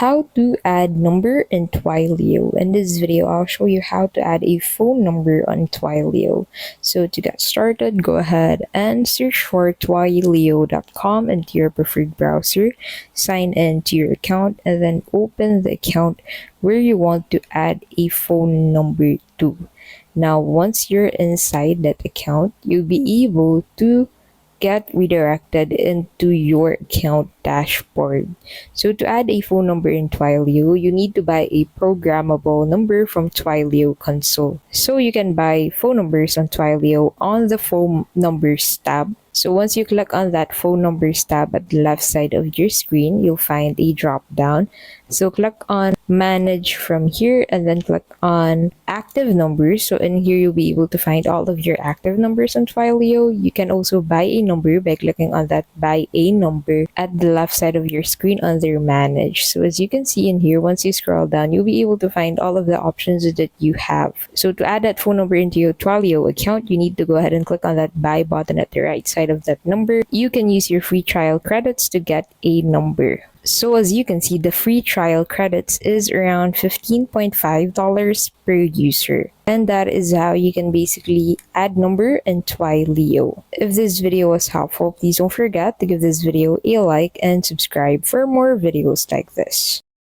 how to add number in Twilio. In this video, I'll show you how to add a phone number on Twilio. So to get started, go ahead and search for twilio.com into your preferred browser, sign in to your account, and then open the account where you want to add a phone number to. Now, once you're inside that account, you'll be able to get redirected into your account dashboard. So to add a phone number in Twilio, you need to buy a programmable number from Twilio console. So you can buy phone numbers on Twilio on the phone numbers tab. So once you click on that phone numbers tab at the left side of your screen, you'll find a drop down. So click on manage from here and then click on active numbers. So in here, you'll be able to find all of your active numbers on Twilio. You can also buy a number by clicking on that buy a number at the left side of your screen under manage. So as you can see in here, once you scroll down, you'll be able to find all of the options that you have. So to add that phone number into your Twilio account, you need to go ahead and click on that buy button at the right side of that number. You can use your free trial credits to get a number. So as you can see, the free trial credits is around $15.5 per user. And that is how you can basically add number in Twilio. If this video was helpful, please don't forget to give this video a like and subscribe for more videos like this.